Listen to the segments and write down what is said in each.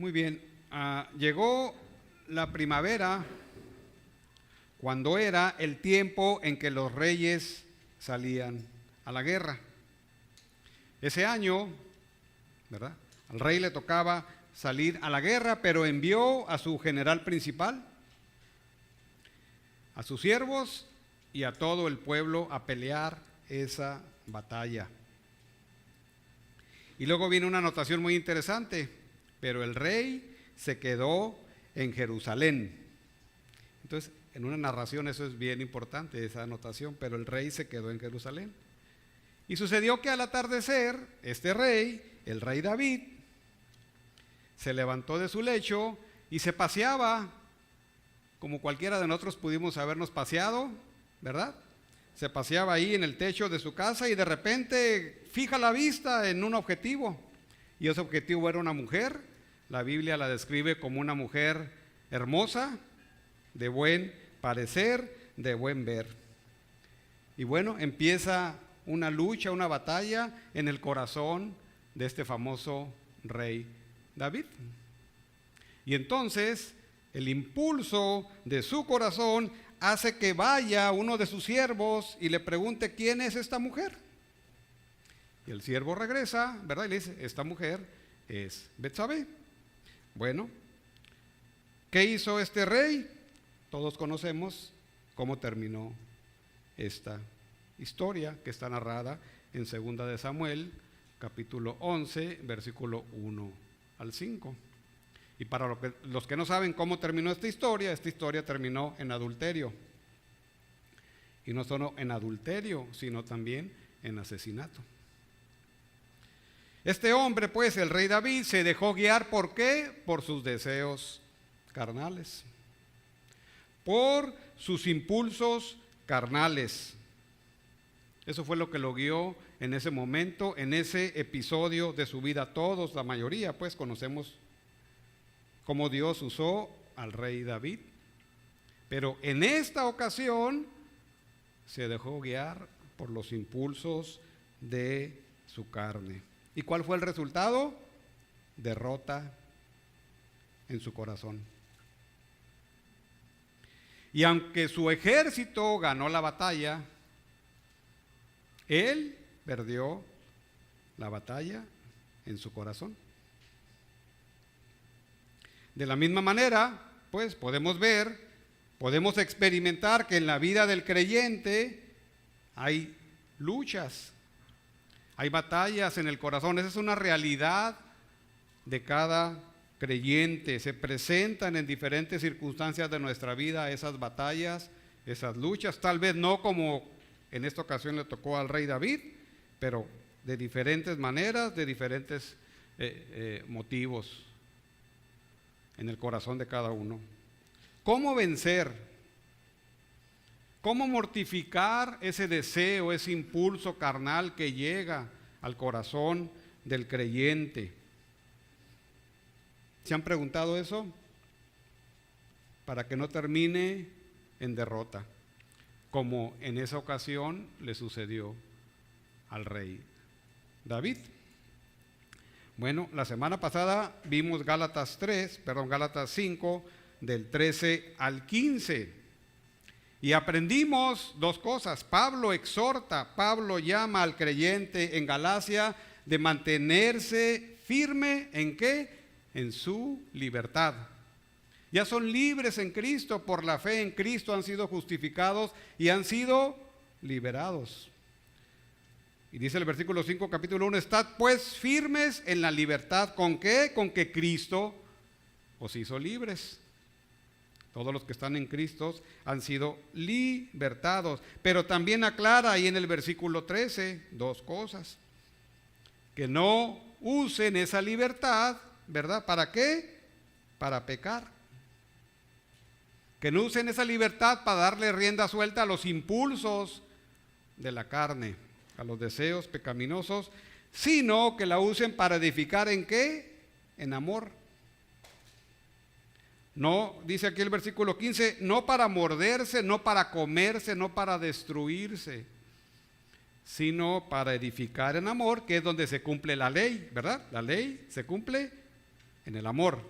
Muy bien, llegó la primavera cuando era el tiempo en que los reyes salían a la guerra. Ese año, ¿verdad? Al rey le tocaba salir a la guerra, pero envió a su general principal, a sus siervos y a todo el pueblo a pelear esa batalla. Y luego viene una anotación muy interesante: pero el rey se quedó en Jerusalén. Entonces, en una narración eso es bien importante, esa anotación, pero el rey se quedó en Jerusalén. Y sucedió que al atardecer, este rey, el rey David, se levantó de su lecho y se paseaba, como cualquiera de nosotros pudimos habernos paseado, ¿verdad? Se paseaba ahí en el techo de su casa y de repente fija la vista en un objetivo. Y ese objetivo era una mujer. La Biblia la describe como una mujer hermosa, de buen parecer, de buen ver. Y bueno, empieza una lucha, una batalla en el corazón de este famoso rey David. Y entonces el impulso de su corazón hace que vaya uno de sus siervos y le pregunte: ¿quién es esta mujer? Y el siervo regresa, ¿verdad? Y le dice: esta mujer es Betsabé. Bueno, ¿qué hizo este rey? Todos conocemos cómo terminó esta historia que está narrada en 2 de Samuel, capítulo 11, versículo 1 al 5. Y para los que no saben cómo terminó esta historia terminó en adulterio. Y no solo en adulterio, sino también en asesinato. Este hombre, pues, el rey David, se dejó guiar, ¿por qué? Por sus deseos carnales, por sus impulsos carnales. Eso fue lo que lo guió en ese momento, en ese episodio de su vida. Todos, la mayoría, pues, conocemos cómo Dios usó al rey David. Pero en esta ocasión se dejó guiar por los impulsos de su carne. ¿Y cuál fue el resultado? Derrota en su corazón. Y aunque su ejército ganó la batalla, él perdió la batalla en su corazón. De la misma manera, pues podemos experimentar que en la vida del creyente hay luchas, hay batallas en el corazón. Esa es una realidad de cada creyente. Se presentan en diferentes circunstancias de nuestra vida esas batallas, esas luchas, tal vez no como en esta ocasión le tocó al rey David, pero de diferentes maneras, de diferentes motivos en el corazón de cada uno. ¿Cómo vencer? ¿Cómo mortificar ese deseo, ese impulso carnal que llega al corazón del creyente? ¿Se han preguntado eso? Para que no termine en derrota, como en esa ocasión le sucedió al rey David. Bueno, la semana pasada vimos Gálatas 5, del 13 al 15. Y aprendimos dos cosas. Pablo llama al creyente en Galacia de mantenerse firme ¿en qué? En su libertad. Ya son libres en Cristo, por la fe en Cristo han sido justificados y han sido liberados. Y dice el versículo 5, capítulo 1, estad pues firmes en la libertad. ¿Con qué? Con que Cristo os hizo libres. Todos los que están en Cristo han sido libertados. Pero también aclara ahí en el versículo 13 dos cosas. Que no usen esa libertad, ¿verdad? ¿Para qué? Para pecar. Que no usen esa libertad para darle rienda suelta a los impulsos de la carne, a los deseos pecaminosos, sino que la usen para edificar ¿en qué? En amor. No, dice aquí el versículo 15, no para morderse, no para comerse, no para destruirse, sino para edificar en amor, que es donde se cumple la ley, ¿verdad? La ley se cumple en el amor.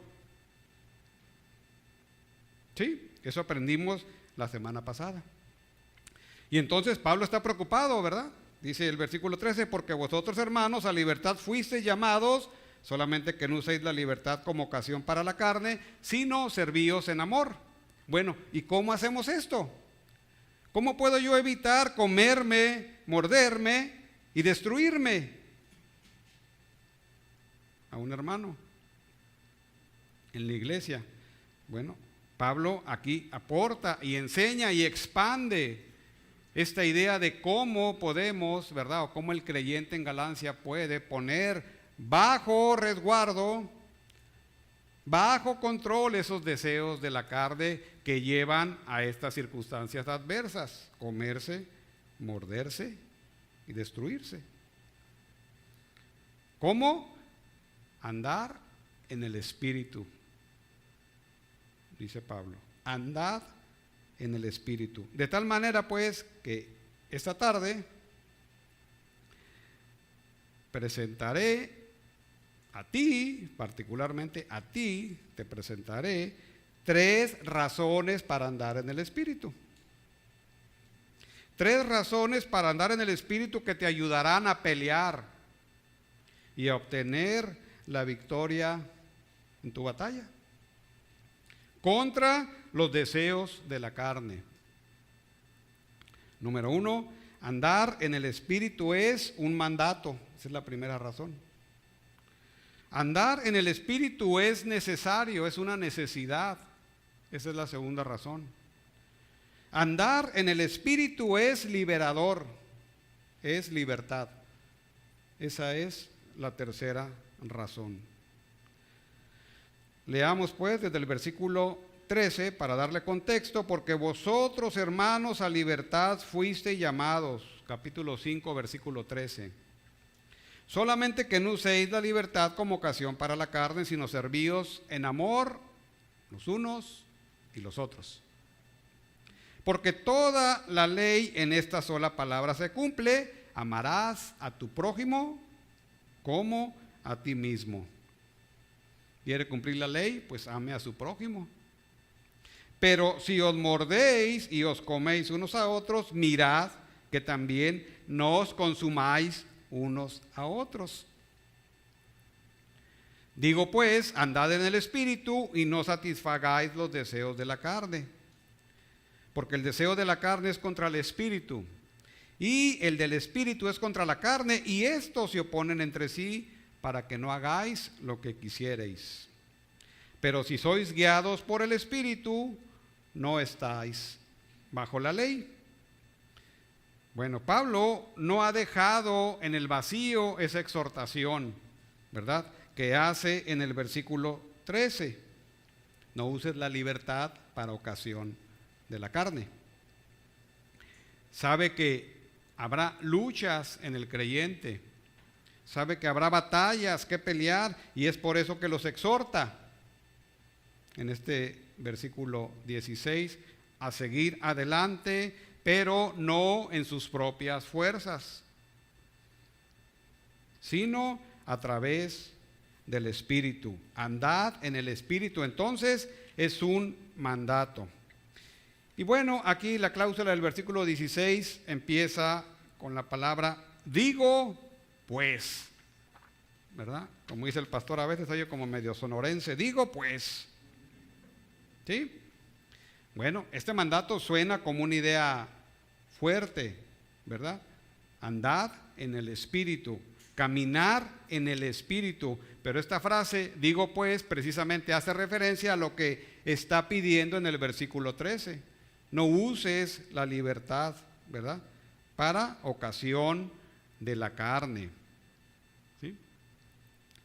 Sí, eso aprendimos la semana pasada. Y entonces Pablo está preocupado, ¿verdad? Dice el versículo 13, porque vosotros, hermanos, a libertad fuisteis llamados, solamente que no uséis la libertad como ocasión para la carne, sino servíos en amor. Bueno, ¿y cómo hacemos esto? ¿Cómo puedo yo evitar comerme, morderme y destruirme a un hermano en la iglesia? Bueno, Pablo aquí aporta y enseña y expande esta idea de cómo podemos, ¿verdad? O cómo el creyente en Galacia puede poner bajo resguardo, bajo control esos deseos de la carne que llevan a estas circunstancias adversas: comerse, morderse y destruirse. ¿Cómo? Andar en el Espíritu, dice Pablo. Andad en el Espíritu. De tal manera pues que esta tarde presentaré a ti, particularmente a ti, te presentaré 3 razones para andar en el Espíritu. 3 razones para andar en el Espíritu que te ayudarán a pelear y a obtener la victoria en tu batalla contra los deseos de la carne. Número 1, andar en el Espíritu es un mandato. Esa es la primera razón. Andar en el Espíritu es necesario, es una necesidad. Esa es la segunda razón. Andar en el Espíritu es liberador, es libertad. Esa es la tercera razón. Leamos pues desde el versículo 13 para darle contexto: porque vosotros, hermanos, a libertad fuisteis llamados. Capítulo 5, versículo 13. Solamente que no uséis la libertad como ocasión para la carne, sino servíos en amor los unos y los otros. Porque toda la ley en esta sola palabra se cumple: amarás a tu prójimo como a ti mismo. ¿Quiere cumplir la ley? Pues ame a su prójimo. Pero si os mordéis y os coméis unos a otros, mirad que también no os consumáis unos a otros. Digo pues, andad en el Espíritu y no satisfagáis los deseos de la carne. Porque el deseo de la carne es contra el Espíritu, y el del Espíritu es contra la carne, y estos se oponen entre sí para que no hagáis lo que quisierais. Pero si sois guiados por el Espíritu, no estáis bajo la ley. Bueno, Pablo no ha dejado en el vacío esa exhortación, ¿verdad?, que hace en el versículo 13. No uses la libertad para ocasión de la carne. Sabe que habrá luchas en el creyente, sabe que habrá batallas que pelear, y es por eso que los exhorta en este versículo 16 a seguir adelante, pero no en sus propias fuerzas, sino a través del Espíritu. Andad en el Espíritu. Entonces es un mandato. Y bueno, aquí la cláusula del versículo 16 empieza con la palabra digo pues, ¿verdad? Como dice el pastor, a veces oye como medio sonorense, digo pues. ¿Sí? Bueno, este mandato suena como una idea fuerte, ¿verdad? Andad en el Espíritu, caminar en el Espíritu. Pero esta frase, digo pues, precisamente hace referencia a lo que está pidiendo en el versículo 13. No uses la libertad, ¿verdad?, para ocasión de la carne. ¿Sí?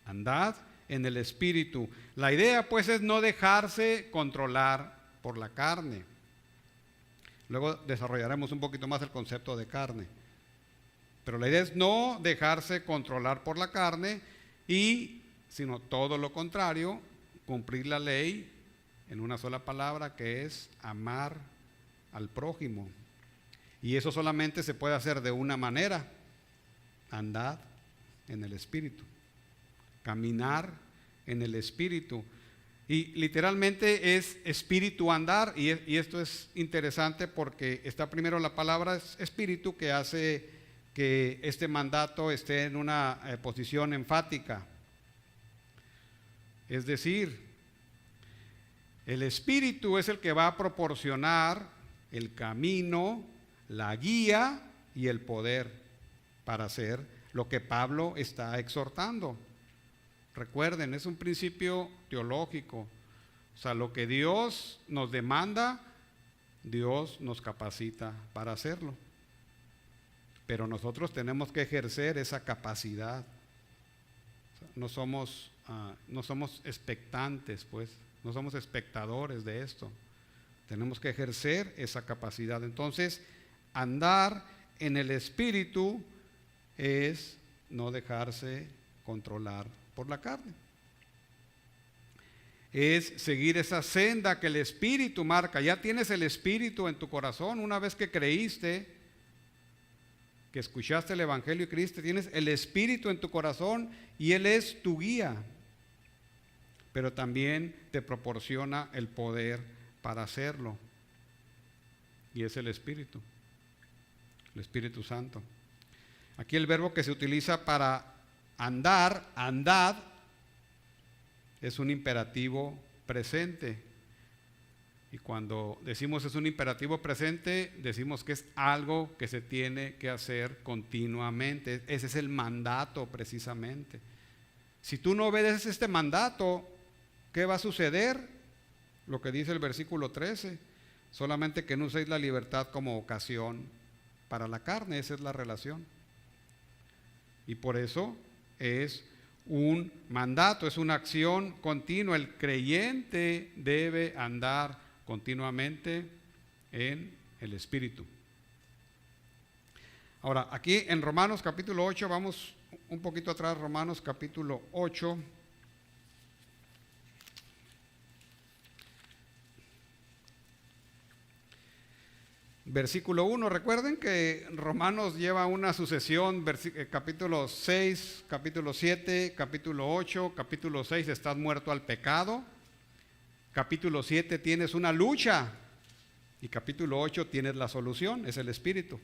Andad en el Espíritu. La idea pues es no dejarse controlar por la carne. Luego desarrollaremos un poquito más el concepto de carne. Pero la idea es no dejarse controlar por la carne, sino todo lo contrario, cumplir la ley en una sola palabra, que es amar al prójimo. Y eso solamente se puede hacer de una manera: andad en el Espíritu, caminar en el espíritu. Y literalmente es espíritu andar, y esto es interesante porque está primero la palabra espíritu, que hace que este mandato esté en una posición enfática. Es decir, el espíritu es el que va a proporcionar el camino, la guía y el poder para hacer lo que Pablo está exhortando. Recuerden, es un principio teológico. O sea, lo que Dios nos demanda, Dios nos capacita para hacerlo. Pero nosotros tenemos que ejercer esa capacidad. O sea, no somos expectantes, pues, no somos espectadores de esto. Tenemos que ejercer esa capacidad. Entonces, andar en el espíritu es no dejarse controlar por la carne. Es seguir esa senda que el espíritu marca. Ya tienes el espíritu en tu corazón una vez que creíste, que escuchaste el evangelio y creíste, tienes el espíritu en tu corazón y él es tu guía. Pero también te proporciona el poder para hacerlo. Y es el Espíritu Santo. Aquí el verbo que se utiliza para andar, andad, es un imperativo presente. Y cuando decimos es un imperativo presente, decimos que es algo que se tiene que hacer continuamente. Ese es el mandato precisamente. Si tú no obedeces este mandato, ¿qué va a suceder? Lo que dice el versículo 13, solamente que no uséis la libertad como ocasión para la carne. Esa es la relación. Y por eso es un mandato, es una acción continua. El creyente debe andar continuamente en el Espíritu. Ahora, aquí en Romanos capítulo 8, vamos un poquito atrás, Romanos capítulo 8. Versículo 1, recuerden que Romanos lleva una sucesión, capítulo 6, capítulo 7, capítulo 8, capítulo 6 estás muerto al pecado, capítulo 7 tienes una lucha y capítulo 8 tienes la solución, es el Espíritu.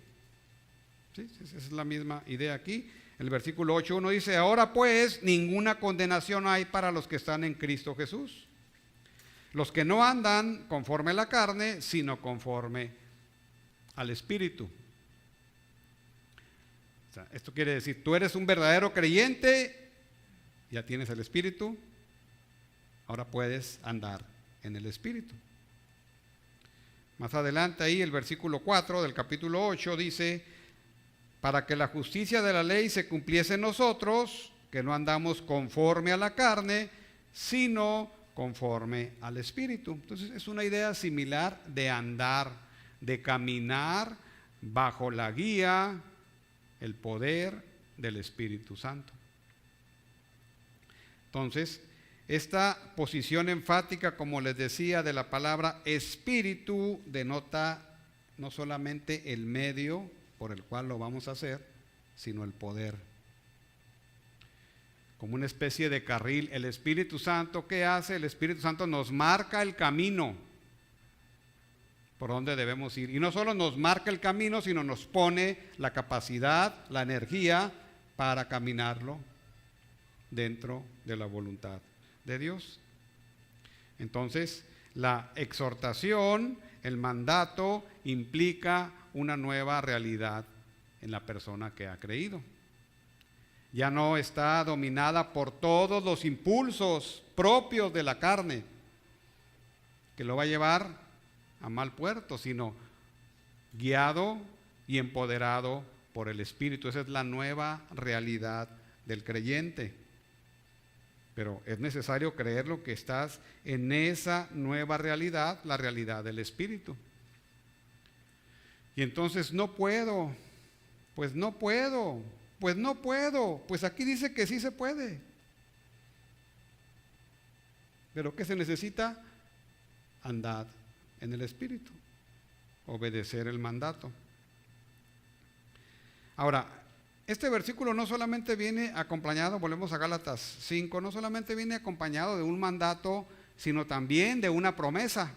¿Sí? Esa es la misma idea aquí. El versículo 8.1 dice, ahora pues ninguna condenación hay para los que están en Cristo Jesús, los que no andan conforme a la carne, sino conforme al Espíritu. O sea, esto quiere decir, tú eres un verdadero creyente, ya tienes el Espíritu, ahora puedes andar en el Espíritu. Más adelante ahí el versículo 4 del capítulo 8 dice, para que la justicia de la ley se cumpliese en nosotros, que no andamos conforme a la carne, sino conforme al Espíritu. Entonces es una idea similar de andar, de caminar bajo la guía, el poder del Espíritu Santo. Entonces, esta posición enfática, como les decía, de la palabra espíritu, denota no solamente el medio por el cual lo vamos a hacer, sino el poder. Como una especie de carril, el Espíritu Santo, ¿qué hace? El Espíritu Santo nos marca el camino por donde debemos ir. Y no solo nos marca el camino, sino nos pone la capacidad, la energía para caminarlo dentro de la voluntad de Dios. Entonces, la exhortación, el mandato, implica una nueva realidad en la persona que ha creído. Ya no está dominada por todos los impulsos propios de la carne, que lo va a llevar a mal puerto, sino guiado y empoderado por el Espíritu. Esa es la nueva realidad del creyente. Pero es necesario creerlo, que estás en esa nueva realidad, la realidad del Espíritu. Y entonces no puedo, pues aquí dice que sí se puede. Pero ¿qué se necesita? Andad en el Espíritu, obedecer el mandato. Ahora, este versículo no solamente viene acompañado, volvemos a Gálatas 5, no solamente viene acompañado de un mandato, sino también de una promesa.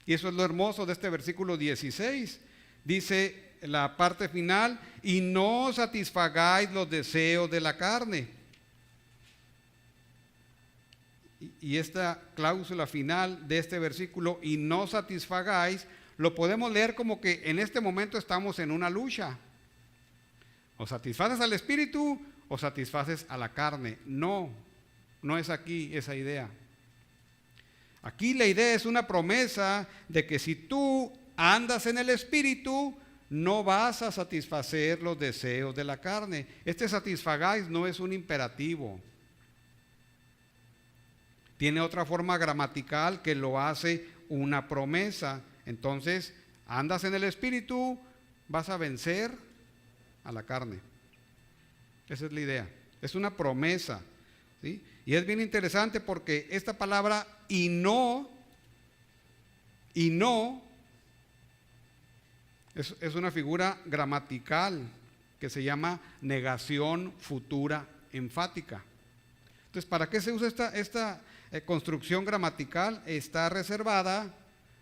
Y eso es lo hermoso de este versículo 16. Dice la parte final, y no satisfagáis los deseos de la carne. Y esta cláusula final de este versículo, y no satisfagáis, lo podemos leer como que en este momento estamos en una lucha. O satisfaces al espíritu o satisfaces a la carne. No, no es aquí esa idea. Aquí la idea es una promesa de que si tú andas en el espíritu, no vas a satisfacer los deseos de la carne. Este satisfagáis no es un imperativo. Tiene otra forma gramatical que lo hace una promesa. Entonces, andas en el espíritu, vas a vencer a la carne. Esa es la idea. Es una promesa, ¿sí? Y es bien interesante porque esta palabra y no es una figura gramatical que se llama negación futura enfática. Entonces, ¿para qué se usa esta construcción gramatical? Está reservada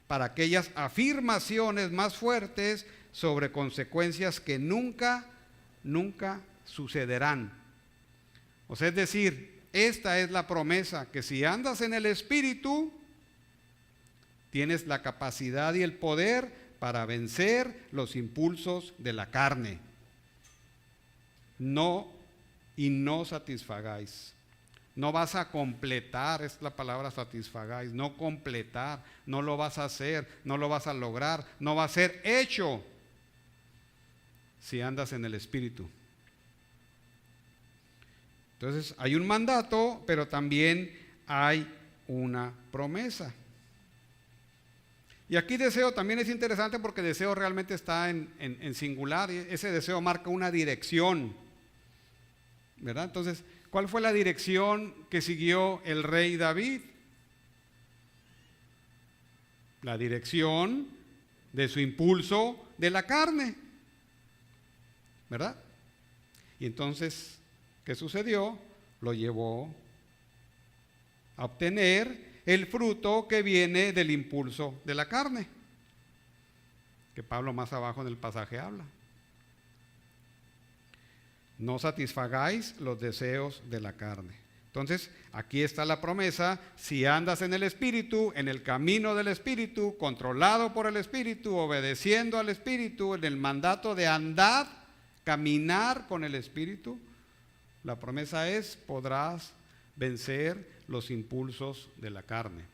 para aquellas afirmaciones más fuertes sobre consecuencias que nunca sucederán. O sea, es decir, esta es la promesa, que si andas en el espíritu, tienes la capacidad y el poder para vencer los impulsos de la carne. No satisfagáis. No vas a completar, es la palabra satisfagáis, no completar, no lo vas a hacer, no lo vas a lograr, no va a ser hecho si andas en el espíritu. Entonces hay un mandato, pero también hay una promesa. Y aquí deseo también es interesante porque deseo realmente está en singular, y ese deseo marca una dirección, ¿verdad? Entonces, ¿cuál fue la dirección que siguió el rey David? La dirección de su impulso de la carne, ¿verdad? Y entonces, ¿qué sucedió? Lo llevó a obtener el fruto que viene del impulso de la carne, que Pablo más abajo en el pasaje habla. No satisfagáis los deseos de la carne. Entonces, aquí está la promesa: si andas en el Espíritu, en el camino del Espíritu, controlado por el Espíritu, obedeciendo al Espíritu, en el mandato de andar, caminar con el Espíritu, la promesa es: podrás vencer los impulsos de la carne.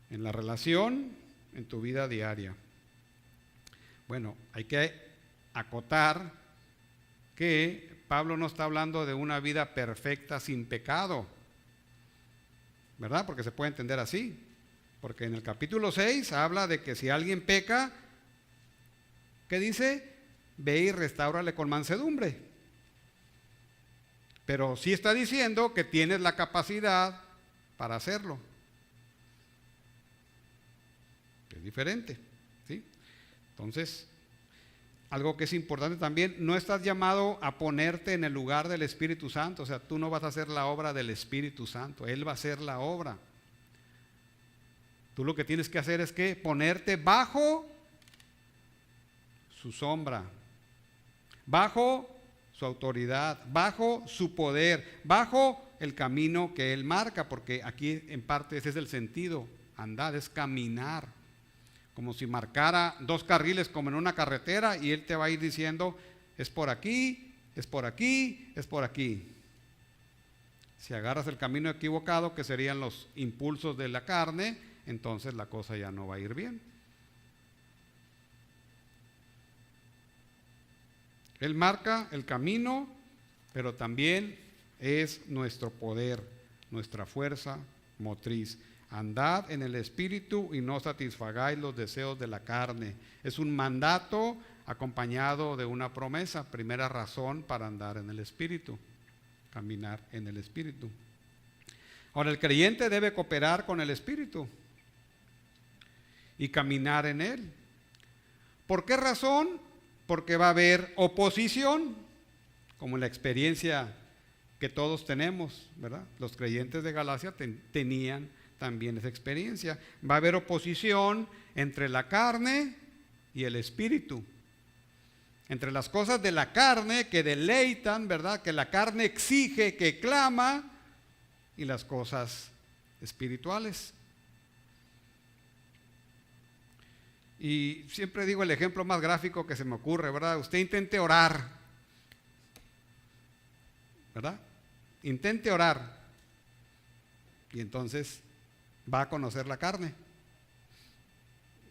En la relación, en tu vida diaria. Bueno, hay que acotar que Pablo no está hablando de una vida perfecta sin pecado, ¿verdad? Porque se puede entender así. Porque en el capítulo 6 habla de que si alguien peca, ¿qué dice? Ve y restáurale con mansedumbre. Pero sí está diciendo que tienes la capacidad para hacerlo. Es diferente, ¿sí? Entonces, algo que es importante también, no estás llamado a ponerte en el lugar del Espíritu Santo. O sea, tú no vas a hacer la obra del Espíritu Santo, Él va a hacer la obra. Tú lo que tienes que hacer es que ponerte bajo su sombra, bajo su autoridad, bajo su poder, bajo el camino que Él marca, porque aquí en parte ese es el sentido. Andar es caminar, como si marcara dos carriles como en una carretera, y Él te va a ir diciendo: es por aquí, es por aquí, es por aquí. Si agarras el camino equivocado, que serían los impulsos de la carne, entonces la cosa ya no va a ir bien. Él marca el camino, pero también es nuestro poder, nuestra fuerza motriz. Andad en el Espíritu y no satisfagáis los deseos de la carne. Es un mandato acompañado de una promesa. Primera razón para andar en el Espíritu, caminar en el Espíritu. Ahora, el creyente debe cooperar con el Espíritu y caminar en él. ¿Por qué razón? porque va a haber oposición, como la experiencia que todos tenemos, ¿verdad? Los creyentes de Galacia tenían también esa experiencia. Va a haber oposición entre la carne y el espíritu. Entre las cosas de la carne que deleitan, ¿verdad? Que la carne exige, que clama, y las cosas espirituales. Y siempre digo el ejemplo más gráfico que se me ocurre, ¿verdad? Usted intente orar, ¿verdad? Intente orar. Y entonces va a conocer la carne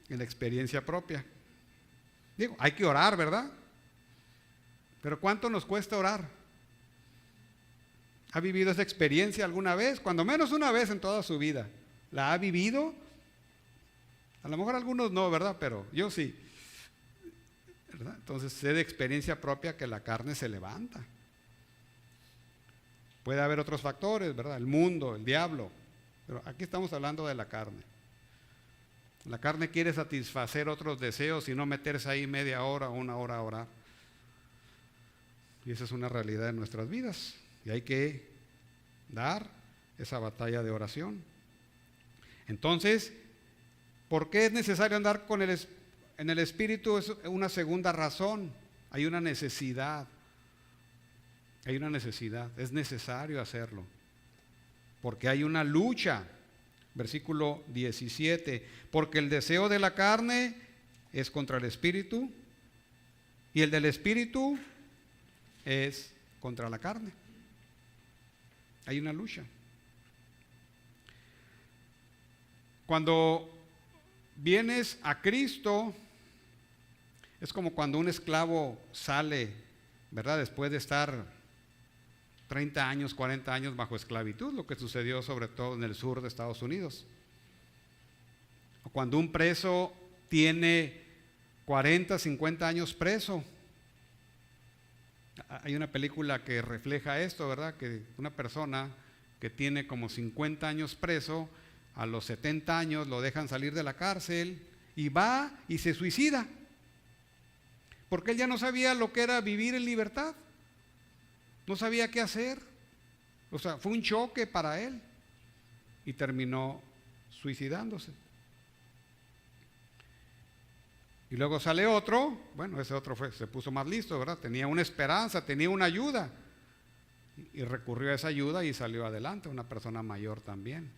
en la experiencia propia. Digo, hay que orar, ¿verdad? Pero ¿cuánto nos cuesta orar? ¿Ha vivido esa experiencia alguna vez? Cuando menos una vez en toda su vida. ¿La ha vivido? A lo mejor algunos no, ¿verdad? Pero yo sí, ¿verdad? Entonces sé de experiencia propia que la carne se levanta. Puede haber otros factores, ¿verdad? El mundo, el diablo. Pero aquí estamos hablando de la carne. La carne quiere satisfacer otros deseos y no meterse ahí media hora o una hora a orar. Y esa es una realidad de nuestras vidas. Y hay que dar esa batalla de oración. Entonces, ¿por qué es necesario andar en el Espíritu? Es una segunda razón. Hay una necesidad. Hay una necesidad. Es necesario hacerlo. Porque hay una lucha. Versículo 17. Porque el deseo de la carne es contra el Espíritu. Y el del Espíritu es contra la carne. Hay una lucha. Cuando vienes a Cristo, es como cuando un esclavo sale, ¿verdad? Después de estar 30 años, 40 años bajo esclavitud, lo que sucedió sobre todo en el sur de Estados Unidos. O cuando un preso tiene 40, 50 años preso. Hay una película que refleja esto, ¿verdad? Que una persona que tiene como 50 años preso, a los 70 años lo dejan salir de la cárcel y va y se suicida. Porque él ya no sabía lo que era vivir en libertad. No sabía qué hacer. O sea, fue un choque para él. Y terminó suicidándose. Y luego sale otro, bueno, ese otro se puso más listo, ¿verdad? Tenía una esperanza, tenía una ayuda. Y recurrió a esa ayuda y salió adelante, una persona mayor también.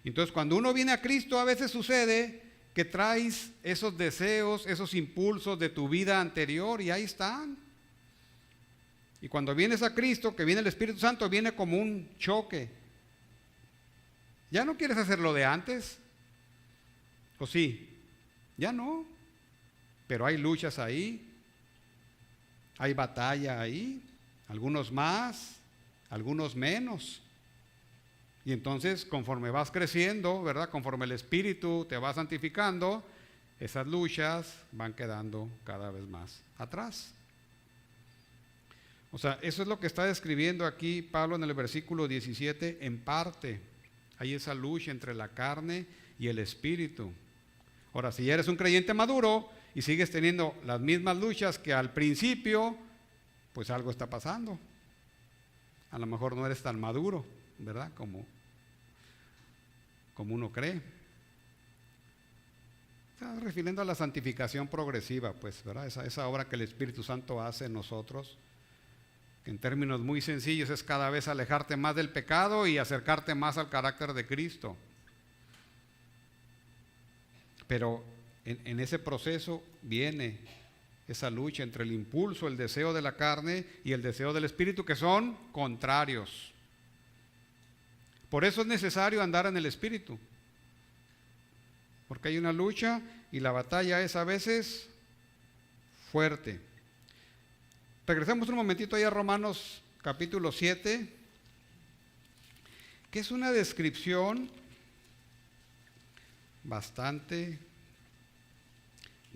Entonces, cuando uno viene a Cristo, a veces sucede que traes esos deseos, esos impulsos de tu vida anterior y ahí están. Y cuando vienes a Cristo, que viene el Espíritu Santo, viene como un choque. ¿Ya no quieres hacer lo de antes? ¿O sí? Ya no. Pero hay luchas ahí, hay batalla ahí, algunos más, algunos menos. Y entonces, conforme vas creciendo, ¿verdad? Conforme el Espíritu te va santificando, esas luchas van quedando cada vez más atrás. O sea, eso es lo que está describiendo aquí Pablo en el versículo 17 en parte. Hay esa lucha entre la carne y el Espíritu. Ahora, si eres un creyente maduro y sigues teniendo las mismas luchas que al principio, pues algo está pasando. A lo mejor no eres tan maduro, ¿verdad? Como uno cree. Está refiriendo a la santificación progresiva, pues, ¿verdad? Esa obra que el Espíritu Santo hace en nosotros, que en términos muy sencillos es cada vez alejarte más del pecado y acercarte más al carácter de Cristo. Pero en ese proceso viene esa lucha entre el impulso, el deseo de la carne y el deseo del Espíritu, que son contrarios. Por eso es necesario andar en el Espíritu, porque hay una lucha y la batalla es a veces fuerte. Regresemos un momentito ahí a Romanos capítulo 7, que es una descripción bastante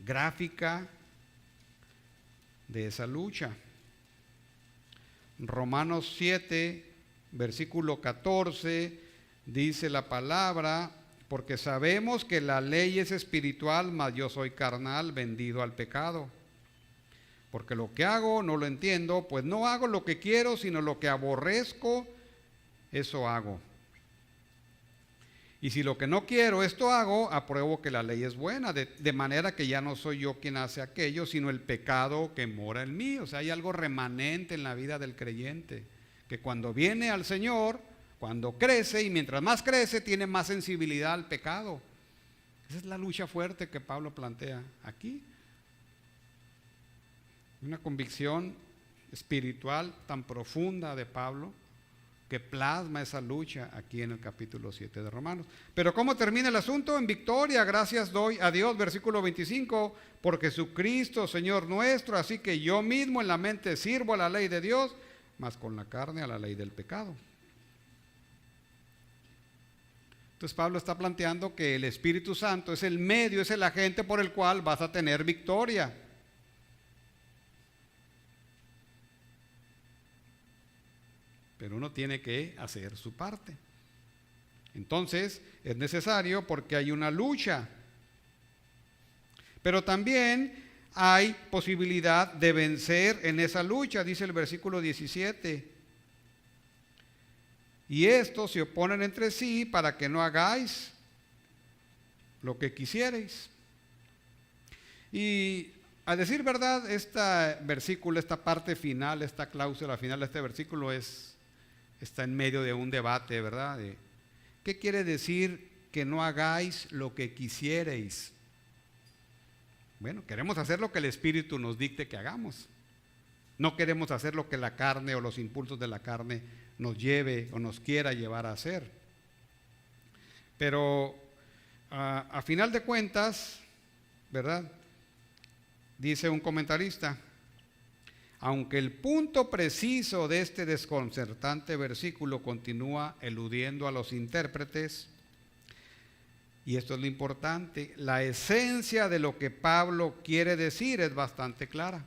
gráfica de esa lucha. Romanos 7, versículo 14, dice la palabra: porque sabemos que la ley es espiritual, mas yo soy carnal, vendido al pecado. porque lo que hago no lo entiendo, pues no hago lo que quiero, sino lo que aborrezco, eso hago. Y si lo que no quiero, esto hago, apruebo que la ley es buena, de manera que ya no soy yo quien hace aquello, sino el pecado que mora en mí. O sea, hay algo remanente en la vida del creyente, que cuando viene al Señor, cuando crece, y mientras más crece, tiene más sensibilidad al pecado. Esa es la lucha fuerte que Pablo plantea aquí. Una convicción espiritual tan profunda de Pablo, que plasma esa lucha aquí en el capítulo 7 de Romanos. Pero ¿cómo termina el asunto? En victoria, gracias doy a Dios, versículo 25, por Jesucristo, Señor nuestro, así que yo mismo en la mente sirvo a la ley de Dios, mas con la carne a la ley del pecado. Entonces Pablo está planteando que el Espíritu Santo es el medio, es el agente por el cual vas a tener victoria. Pero uno tiene que hacer su parte. Entonces es necesario porque hay una lucha. Pero también hay posibilidad de vencer en esa lucha, dice el versículo 17. Y estos se oponen entre sí para que no hagáis lo que quisierais. Y a decir verdad, este versículo, esta parte final, esta cláusula final de este versículo está en medio de un debate, ¿verdad? ¿Qué quiere decir que no hagáis lo que quisierais? Bueno, queremos hacer lo que el Espíritu nos dicte que hagamos. No queremos hacer lo que la carne o los impulsos de la carne nos lleve o nos quiera llevar a hacer. Pero a final de cuentas, ¿verdad? Dice un comentarista, aunque el punto preciso de este desconcertante versículo continúa eludiendo a los intérpretes, y esto es lo importante, la esencia de lo que Pablo quiere decir es bastante clara.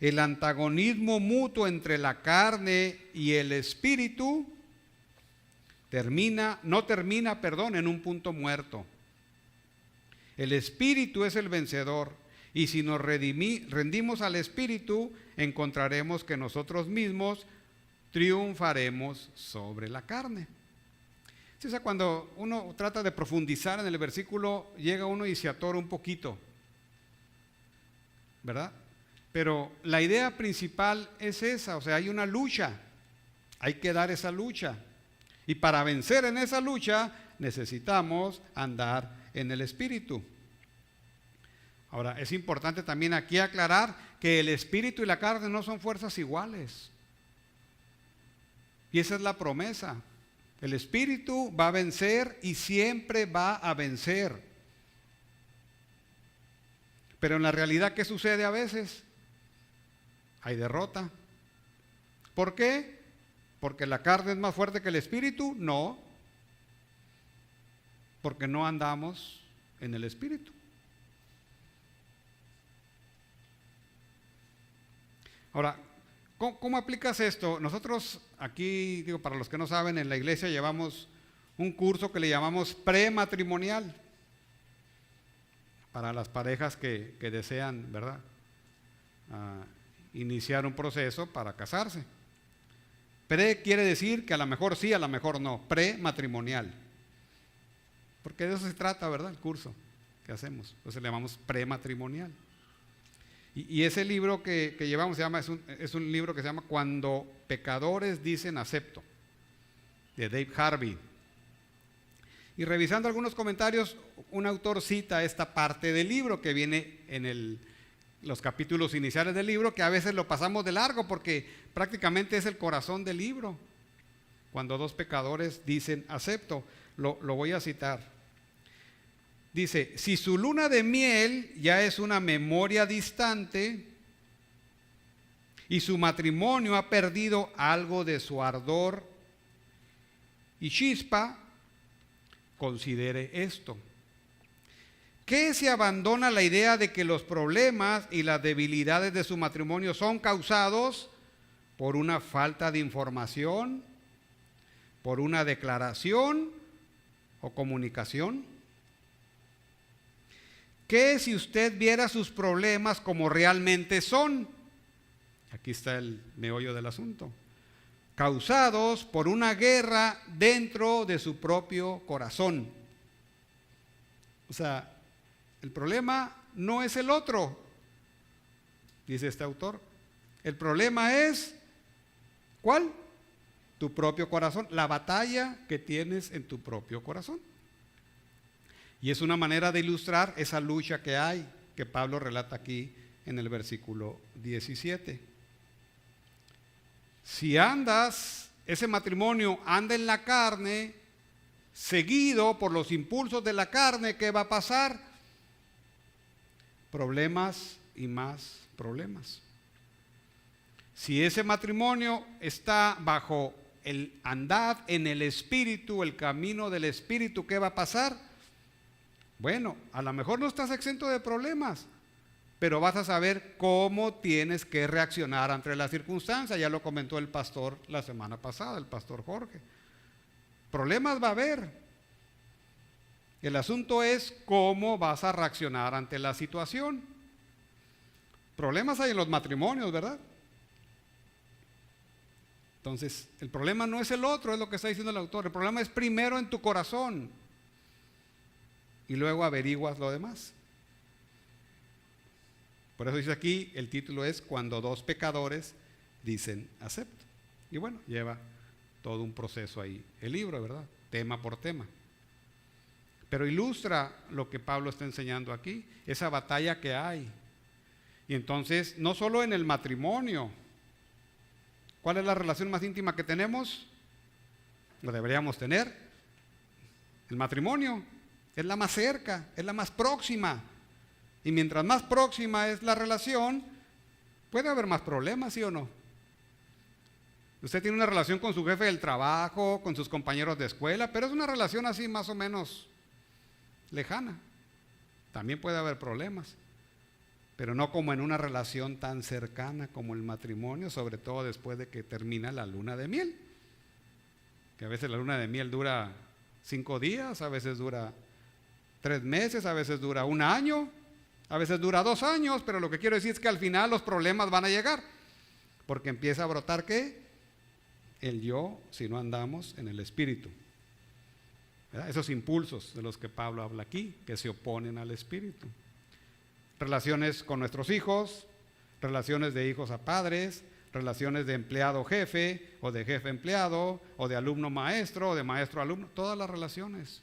El antagonismo mutuo entre la carne y el espíritu no termina en un punto muerto. El espíritu es el vencedor, y si nos rendimos al espíritu, encontraremos que nosotros mismos triunfaremos sobre la carne. O sea, cuando uno trata de profundizar en el versículo, llega uno y se atora un poquito, ¿verdad? Pero la idea principal es esa, o sea, hay una lucha, hay que dar esa lucha. Y para vencer en esa lucha necesitamos andar en el Espíritu. Ahora, es importante también aquí aclarar que el Espíritu y la carne no son fuerzas iguales. Y esa es la promesa. El Espíritu va a vencer y siempre va a vencer. Pero en la realidad, ¿qué sucede a veces? Hay derrota. ¿Por qué? ¿Porque la carne es más fuerte que el Espíritu? No. Porque no andamos en el Espíritu. Ahora, ¿cómo aplicas esto? Nosotros aquí, para los que no saben, en la iglesia llevamos un curso que le llamamos prematrimonial para las parejas que desean, ¿verdad? Iniciar un proceso para casarse. Pre quiere decir que a lo mejor sí, a lo mejor no. Prematrimonial. Porque de eso se trata, ¿verdad? El curso que hacemos. Entonces le llamamos prematrimonial. Y ese libro que llevamos es un libro que se llama Cuando pecadores dicen acepto, de Dave Harvey. Y revisando algunos comentarios, un autor cita esta parte del libro que viene en los capítulos iniciales del libro, que a veces lo pasamos de largo porque prácticamente es el corazón del libro. Cuando dos pecadores dicen acepto, lo voy a citar. Dice, si su luna de miel ya es una memoria distante y su matrimonio ha perdido algo de su ardor y chispa, considere esto. ¿Qué se abandona la idea de que los problemas y las debilidades de su matrimonio son causados por una falta de información, por una declaración o comunicación? ¿qué si usted viera sus problemas como realmente son? Aquí está el meollo del asunto. Causados por una guerra dentro de su propio corazón. O sea, el problema no es el otro, dice este autor. El problema es, ¿cuál? Tu propio corazón, la batalla que tienes en tu propio corazón. Y es una manera de ilustrar esa lucha que hay, que Pablo relata aquí en el versículo 17. Si ese matrimonio anda en la carne, seguido por los impulsos de la carne, ¿qué va a pasar? Problemas y más problemas. Si ese matrimonio está bajo el andad en el Espíritu, el camino del Espíritu, ¿qué va a pasar? Bueno, a lo mejor no estás exento de problemas, pero vas a saber cómo tienes que reaccionar ante la circunstancia. Ya lo comentó el pastor la semana pasada, el pastor Jorge. Problemas va a haber. El asunto es cómo vas a reaccionar ante la situación. Problemas hay en los matrimonios, ¿verdad? Entonces, el problema no es el otro, es lo que está diciendo el autor. El problema es primero en tu corazón y luego averiguas lo demás. Por eso dice aquí, el título es Cuando dos pecadores dicen acepto. Y bueno, lleva todo un proceso ahí, el libro, ¿verdad? Tema por tema. Pero ilustra lo que Pablo está enseñando aquí, esa batalla que hay. Y entonces, no solo en el matrimonio. ¿Cuál es la relación más íntima que tenemos? Lo deberíamos tener. El matrimonio es la más cerca, es la más próxima. Y mientras más próxima es la relación, puede haber más problemas, ¿sí o no? Usted tiene una relación con su jefe del trabajo, con sus compañeros de escuela, pero es una relación así más o menos lejana. También puede haber problemas, pero no como en una relación tan cercana como el matrimonio, sobre todo después de que termina la luna de miel. Que a veces la luna de miel dura 5 días, a veces dura 3 meses, a veces dura 1 año, a veces dura 2 años, pero lo que quiero decir es que al final los problemas van a llegar, porque empieza a brotar ¿qué? El yo, si no andamos en el Espíritu. ¿Verdad? Esos impulsos de los que Pablo habla aquí, que se oponen al Espíritu. Relaciones con nuestros hijos, relaciones de hijos a padres, relaciones de empleado jefe, o de jefe empleado, o de alumno maestro, o de maestro alumno, todas las relaciones.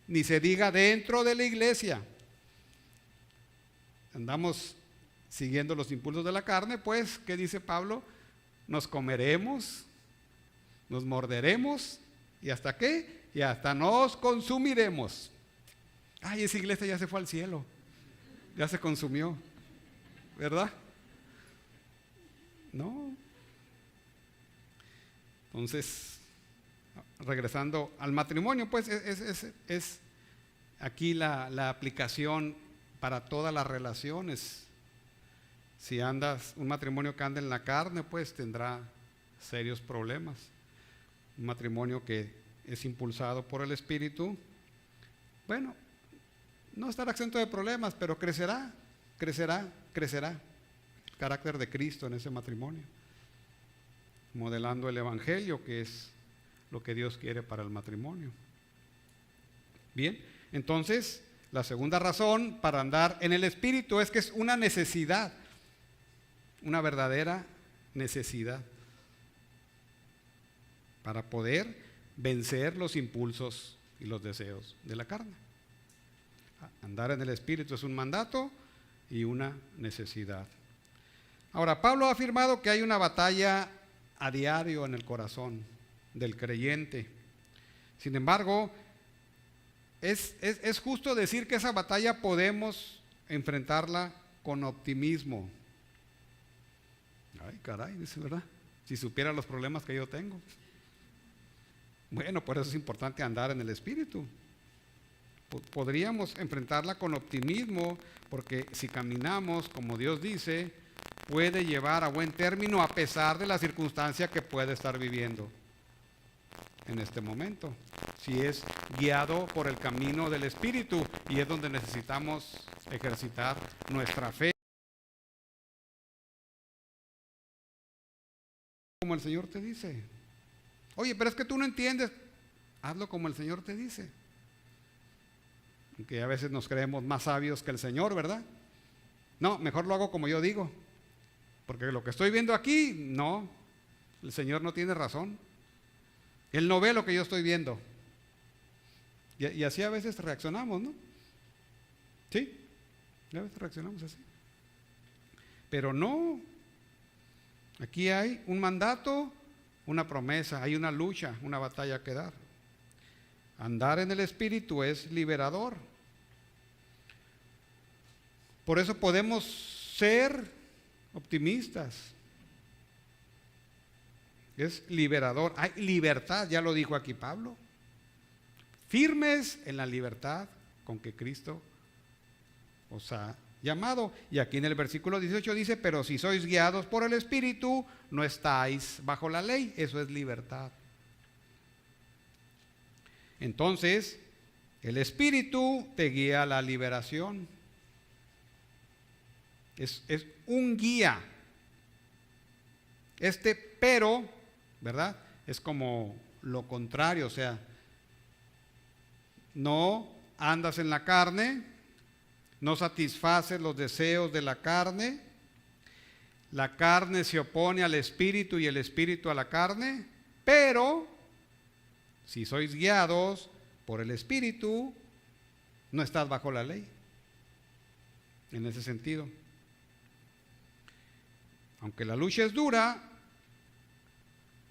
Ni se diga dentro de la iglesia. Andamos siguiendo los impulsos de la carne, pues, ¿qué dice Pablo? Nos comeremos, nos morderemos, ¿y hasta qué? Y hasta nos consumiremos. Ay, esa iglesia ya se fue al cielo, ya se consumió, ¿verdad? No. Entonces, regresando al matrimonio, pues es aquí la aplicación para todas las relaciones. Si andas, un matrimonio que anda en la carne, pues tendrá serios problemas. Un matrimonio que es impulsado por el Espíritu, bueno, no estará exento de problemas, pero crecerá el carácter de Cristo en ese matrimonio, modelando el Evangelio, que es lo que Dios quiere para el matrimonio. Bien, entonces, la segunda razón para andar en el Espíritu es que es una necesidad, una verdadera necesidad para poder vencer los impulsos y los deseos de la carne. Andar en el Espíritu es un mandato y una necesidad. Ahora, Pablo ha afirmado que hay una batalla a diario en el corazón del creyente. Sin embargo, es justo decir que esa batalla podemos enfrentarla con optimismo. Ay, caray, dice, ¿verdad? Si supiera los problemas que yo tengo. Bueno, por eso es importante andar en el Espíritu. Podríamos enfrentarla con optimismo, porque si caminamos como Dios dice, puede llevar a buen término a pesar de la circunstancia que puede estar viviendo en este momento. si es guiado por el camino del Espíritu, y es donde necesitamos ejercitar nuestra fe. Como el Señor te dice. Oye, pero es que tú no entiendes. Hazlo como el Señor te dice. Aunque a veces nos creemos más sabios que el Señor, ¿verdad? No, mejor lo hago como yo digo. Porque lo que estoy viendo aquí, no, el Señor no tiene razón. Él no ve lo que yo estoy viendo. Y así a veces reaccionamos, ¿no? ¿Sí? A veces reaccionamos así. Pero no. Aquí hay un mandato, una promesa, hay una lucha, una batalla que dar. Andar en el Espíritu es liberador. Por eso podemos ser optimistas. Es liberador. Hay libertad, ya lo dijo aquí Pablo. Firmes en la libertad con que Cristo os ha llamado. Y aquí en el versículo 18 dice, pero si sois guiados por el Espíritu, no estáis bajo la ley. Eso es libertad. Entonces, el Espíritu te guía a la liberación. Es un guía. Pero, ¿verdad? Es como lo contrario, o sea, no andas en la carne, no satisfaces los deseos de la carne se opone al Espíritu y el Espíritu a la carne, pero si sois guiados por el Espíritu, no estás bajo la ley, en ese sentido. Aunque la lucha es dura,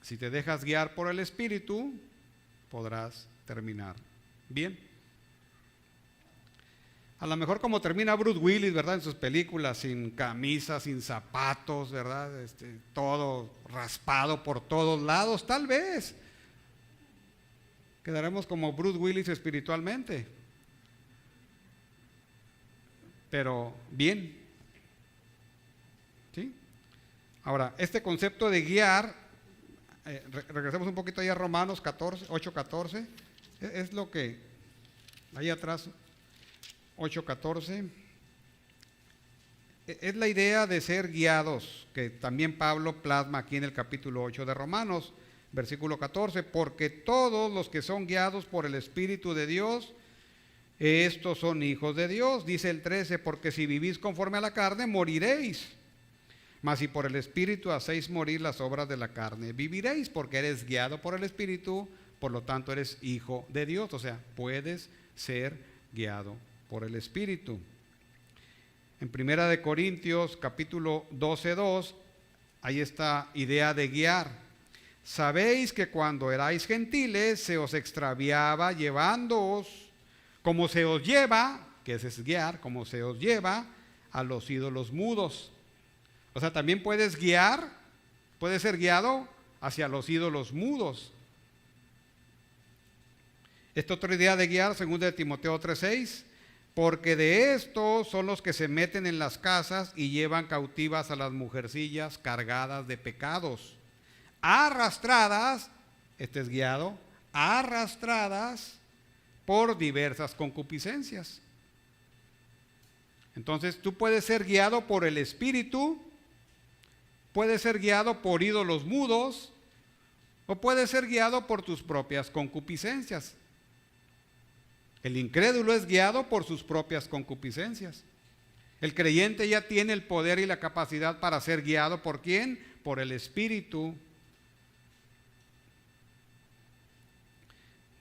si te dejas guiar por el Espíritu, podrás terminar bien. A lo mejor como termina Bruce Willis, ¿verdad? En sus películas, sin camisa, sin zapatos, ¿verdad? Todo raspado por todos lados, tal vez. Quedaremos como Bruce Willis espiritualmente. Pero bien. ¿Sí? Ahora, este concepto de guiar, regresemos un poquito ahí a Romanos 8:14, es lo que, ahí atrás, 8:14, es la idea de ser guiados, que también Pablo plasma aquí en el capítulo 8 de Romanos, versículo 14, porque todos los que son guiados por el Espíritu de Dios, estos son hijos de Dios. Dice el 13, porque si vivís conforme a la carne, moriréis. Mas si por el Espíritu hacéis morir las obras de la carne, viviréis, porque eres guiado por el Espíritu, por lo tanto eres hijo de Dios. O sea, puedes ser guiado por el Espíritu. En Primera de Corintios, capítulo 12:2, hay esta idea de guiar. Sabéis que cuando erais gentiles, se os extraviaba llevándoos, como se os lleva, que es guiar, como se os lleva a los ídolos mudos. O sea, también puedes ser guiado hacia los ídolos mudos. Esta otra idea de guiar, según de Timoteo 3:6, porque de estos son los que se meten en las casas y llevan cautivas a las mujercillas cargadas de pecados, arrastradas, es guiado, arrastradas por diversas concupiscencias. Entonces, tú puedes ser guiado por el Espíritu, puedes ser guiado por ídolos mudos, o puedes ser guiado por tus propias concupiscencias. El incrédulo es guiado por sus propias concupiscencias. El creyente ya tiene el poder y la capacidad para ser guiado ¿por quién? Por el Espíritu.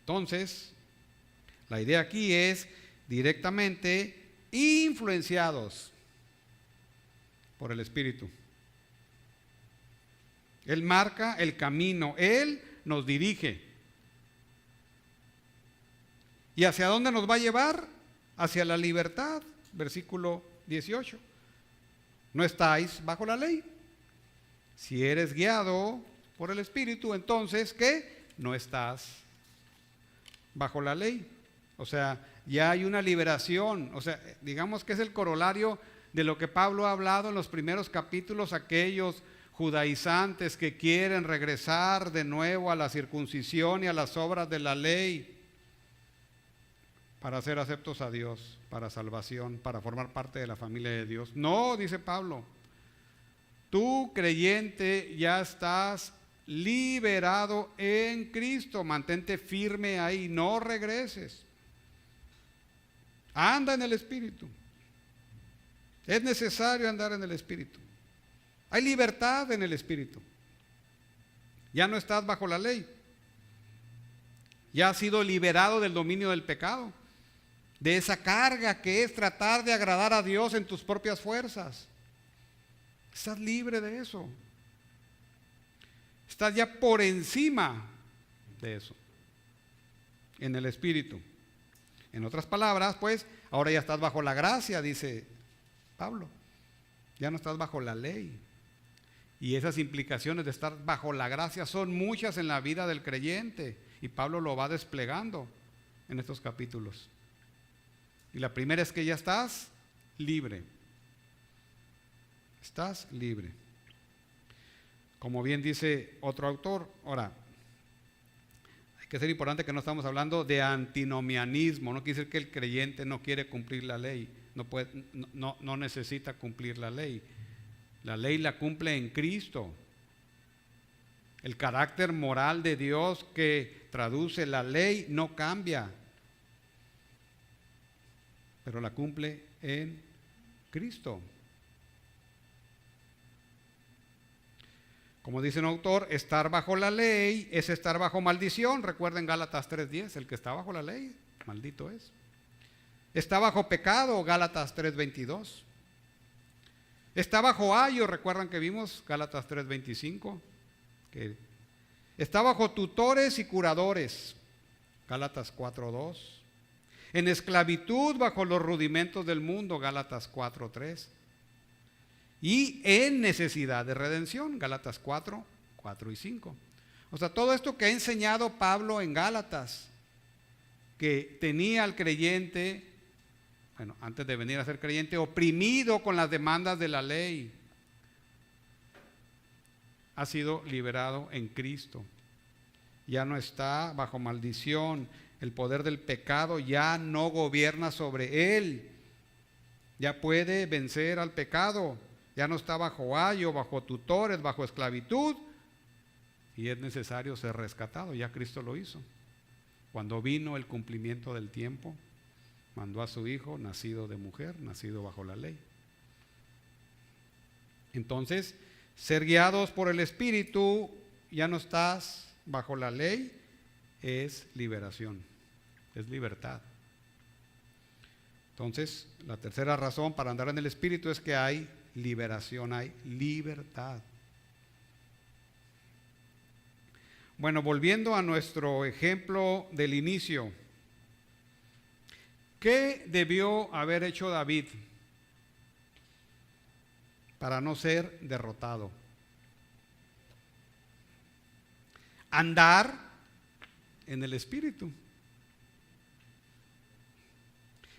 Entonces, la idea aquí es directamente influenciados por el Espíritu. Él marca el camino, Él nos dirige. ¿Y hacia dónde nos va a llevar? Hacia la libertad, versículo 18. No estáis bajo la ley. Si eres guiado por el Espíritu, entonces, ¿qué? No estás bajo la ley. O sea, ya hay una liberación. O sea, digamos que es el corolario de lo que Pablo ha hablado en los primeros capítulos, aquellos judaizantes que quieren regresar de nuevo a la circuncisión y a las obras de la ley. para ser aceptos a Dios, para salvación, para formar parte de la familia de Dios. No, dice Pablo, tú creyente ya estás liberado en Cristo, mantente firme ahí, no regreses. Anda en el Espíritu. Es necesario andar en el Espíritu. Hay libertad en el Espíritu. Ya no estás bajo la ley. Ya has sido liberado del dominio del pecado, de esa carga que es tratar de agradar a Dios en tus propias fuerzas. Estás libre de eso. Estás ya por encima de eso, en el Espíritu. En otras palabras, pues, ahora ya estás bajo la gracia, dice Pablo. Ya no estás bajo la ley. Y esas implicaciones de estar bajo la gracia son muchas en la vida del creyente. Y Pablo lo va desplegando en estos capítulos. Y la primera es que ya estás libre. Estás libre. Como bien dice otro autor, ahora, hay que ser importante que no estamos hablando de antinomianismo. No quiere decir que el creyente no quiere cumplir la ley. No necesita cumplir la ley. La ley la cumple en Cristo. El carácter moral de Dios que traduce la ley no cambia, pero la cumple en Cristo. Como dice un autor, estar bajo la ley es estar bajo maldición. Recuerden Gálatas 3:10, el que está bajo la ley, maldito es. Está bajo pecado, Gálatas 3:22. Está bajo ayo, recuerdan que vimos Gálatas 3:25. Que está bajo tutores y curadores, Gálatas 4:2. En esclavitud bajo los rudimentos del mundo, Gálatas 4:3. Y en necesidad de redención, Gálatas 4:4 y 5. O sea, todo esto que ha enseñado Pablo en Gálatas, que tenía al creyente, bueno, antes de venir a ser creyente, oprimido con las demandas de la ley, ha sido liberado en Cristo. Ya no está bajo maldición. El poder del pecado ya no gobierna sobre él. Ya puede vencer al pecado. Ya no está bajo ayo, bajo tutores, bajo esclavitud. Y es necesario ser rescatado. Ya Cristo lo hizo. Cuando vino el cumplimiento del tiempo, mandó a su Hijo, nacido de mujer, nacido bajo la ley. Entonces, ser guiados por el Espíritu, ya no estás bajo la ley, es liberación, es libertad. Entonces, la tercera razón para andar en el Espíritu es que hay liberación, hay libertad. Bueno, volviendo a nuestro ejemplo del inicio, ¿qué debió haber hecho David para no ser derrotado? Andar en el Espíritu.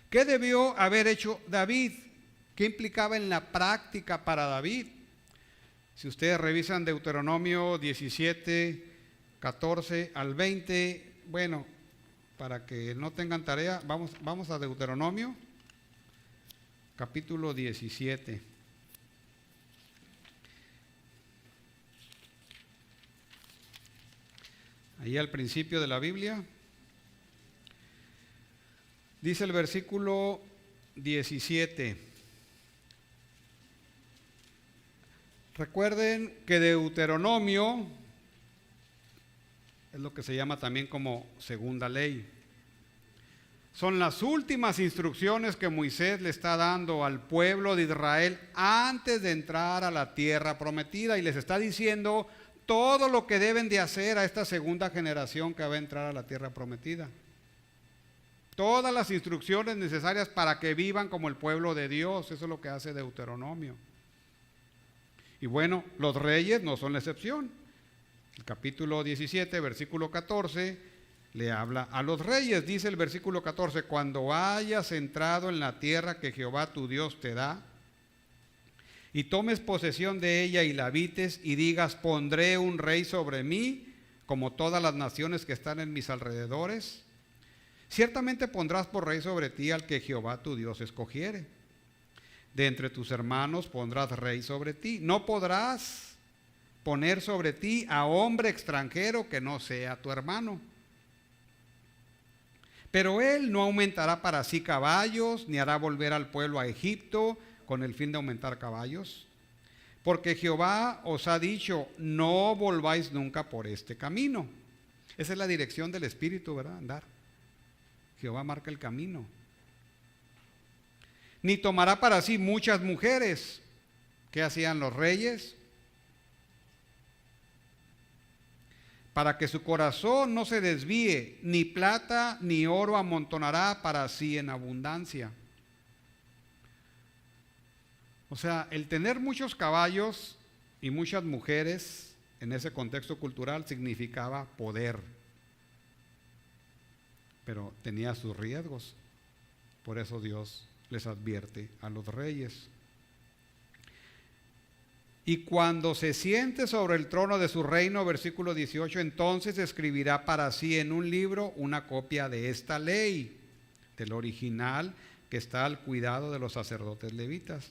¿Qué debió haber hecho David? ¿Qué implicaba en la práctica para David? Si ustedes revisan Deuteronomio 17, 14 al 20, bueno, para que no tengan tarea, vamos a Deuteronomio, capítulo 17. Ahí al principio de la Biblia, dice el versículo 17. Recuerden que Deuteronomio es lo que se llama también como segunda ley. Son las últimas instrucciones que Moisés le está dando al pueblo de Israel antes de entrar a la tierra prometida, y les está diciendo todo lo que deben de hacer a esta segunda generación que va a entrar a la tierra prometida. Todas las instrucciones necesarias para que vivan como el pueblo de Dios. Eso es lo que hace Deuteronomio. Y bueno, los reyes no son la excepción. El capítulo 17, versículo 14, le habla a los reyes. Dice el versículo 14, cuando hayas entrado en la tierra que Jehová tu Dios te da, y tomes posesión de ella y la habites, y digas, pondré un rey sobre mí, como todas las naciones que están en mis alrededores. Ciertamente pondrás por rey sobre ti al que Jehová tu Dios escogiere. De entre tus hermanos pondrás rey sobre ti. No podrás poner sobre ti a hombre extranjero que no sea tu hermano. Pero él no aumentará para sí caballos, ni hará volver al pueblo a Egipto con el fin de aumentar caballos. Porque Jehová os ha dicho, no volváis nunca por este camino. Esa es la dirección del Espíritu, ¿verdad? Andar. Jehová marca el camino. Ni tomará para sí muchas mujeres. ¿Qué hacían los reyes? Para que su corazón no se desvíe, ni plata ni oro amontonará para sí en abundancia. O sea, el tener muchos caballos y muchas mujeres en ese contexto cultural significaba poder, pero tenía sus riesgos. Por eso Dios les advierte a los reyes. Y cuando se siente sobre el trono de su reino, versículo 18, entonces escribirá para sí en un libro una copia de esta ley, del original que está al cuidado de los sacerdotes levitas.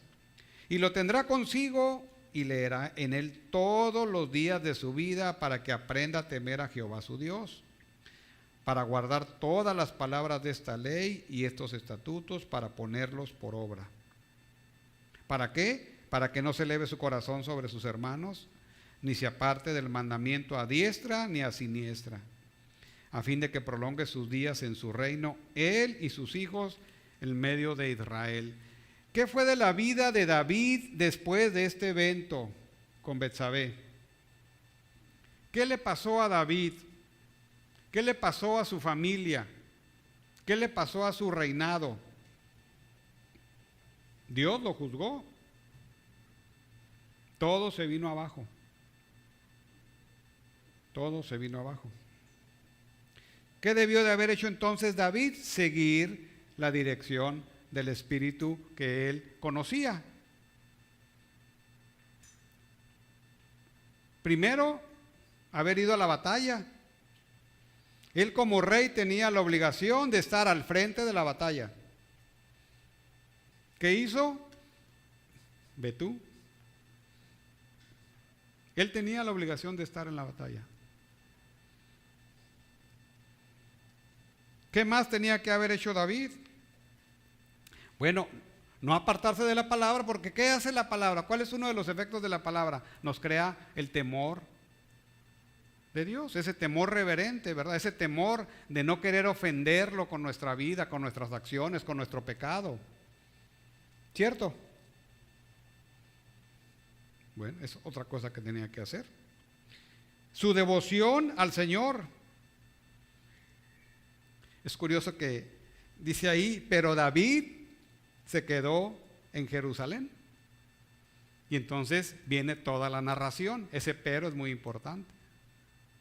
Y lo tendrá consigo y leerá en él todos los días de su vida para que aprenda a temer a Jehová su Dios, para guardar todas las palabras de esta ley y estos estatutos, para ponerlos por obra. ¿Para qué? Para que no se eleve su corazón sobre sus hermanos, ni se aparte del mandamiento a diestra ni a siniestra, a fin de que prolongue sus días en su reino, él y sus hijos en medio de Israel. ¿Qué fue de la vida de David después de este evento con Betsabé? ¿Qué le pasó a David? ¿Qué le pasó a su familia? ¿Qué le pasó a su reinado? Dios lo juzgó. Todo se vino abajo. Todo se vino abajo. ¿Qué debió de haber hecho entonces David? Seguir la dirección del espíritu que él conocía. Primero, haber ido a la batalla. Él como rey tenía la obligación de estar al frente de la batalla. ¿Qué hizo? Ve tú. Él tenía la obligación de estar en la batalla. ¿Qué más tenía que haber hecho David? Bueno, no apartarse de la palabra, porque ¿qué hace la palabra? ¿Cuál es uno de los efectos de la palabra? Nos crea el temor de Dios, ese temor reverente, ¿verdad? Ese temor de no querer ofenderlo con nuestra vida, con nuestras acciones, con nuestro pecado. ¿Cierto? Bueno, es otra cosa que tenía que hacer. Su devoción al Señor. Es curioso que dice ahí, pero David se quedó en Jerusalén. Y entonces viene toda la narración. Ese pero es muy importante,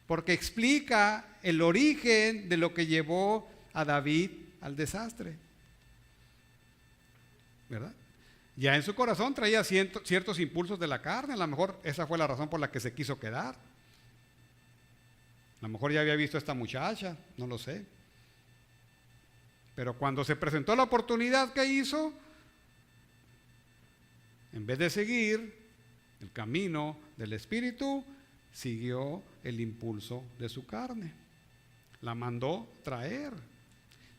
porque explica el origen de lo que llevó a David al desastre, ¿verdad? Ya en su corazón traía ciertos impulsos de la carne. A lo mejor esa fue la razón por la que se quiso quedar. A lo mejor ya había visto a esta muchacha, no lo sé. Pero cuando se presentó la oportunidad, ¿qué hizo? En vez de seguir el camino del Espíritu, siguió el impulso de su carne. La mandó traer,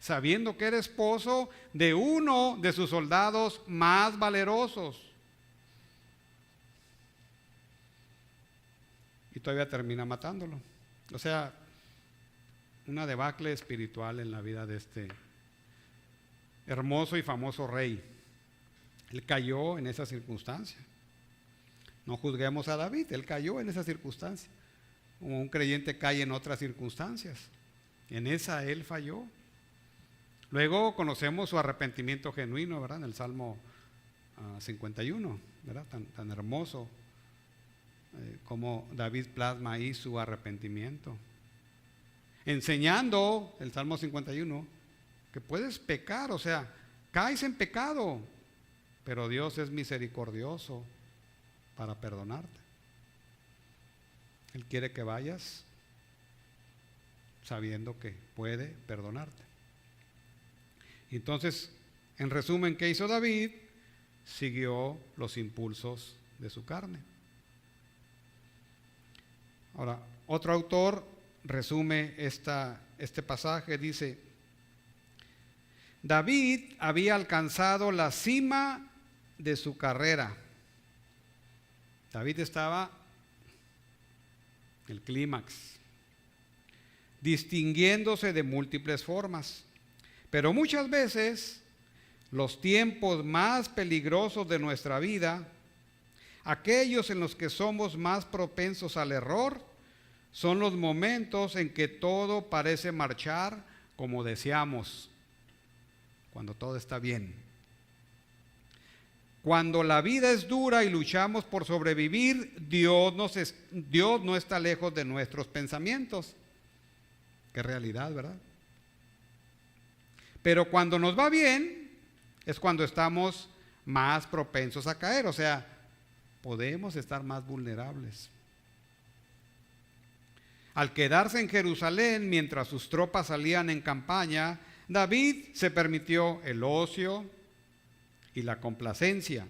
sabiendo que era esposo de uno de sus soldados más valerosos. Y todavía termina matándolo. O sea, una debacle espiritual en la vida de este hermoso y famoso rey. Él cayó en esa circunstancia. No juzguemos a David, él cayó en esa circunstancia. Como un creyente cae en otras circunstancias. En esa él falló. Luego conocemos su arrepentimiento genuino, ¿verdad? En el Salmo 51, ¿verdad? Tan hermoso como David plasma ahí su arrepentimiento. Enseñando el Salmo 51 que puedes pecar, o sea, caes en pecado, pero Dios es misericordioso para perdonarte. Él quiere que vayas sabiendo que puede perdonarte. Entonces, en resumen, ¿qué hizo David? Siguió los impulsos de su carne. Ahora, otro autor resume este pasaje, dice: David había alcanzado la cima de su carrera. David estaba en el clímax, distinguiéndose de múltiples formas. Pero muchas veces los tiempos más peligrosos de nuestra vida, aquellos en los que somos más propensos al error, son los momentos en que todo parece marchar como deseamos, cuando todo está bien. Cuando la vida es dura y luchamos por sobrevivir, Dios no está lejos de nuestros pensamientos. Qué realidad, ¿verdad? Pero cuando nos va bien, es cuando estamos más propensos a caer, o sea, podemos estar más vulnerables. Al quedarse en Jerusalén mientras sus tropas salían en campaña, David se permitió el ocio y la complacencia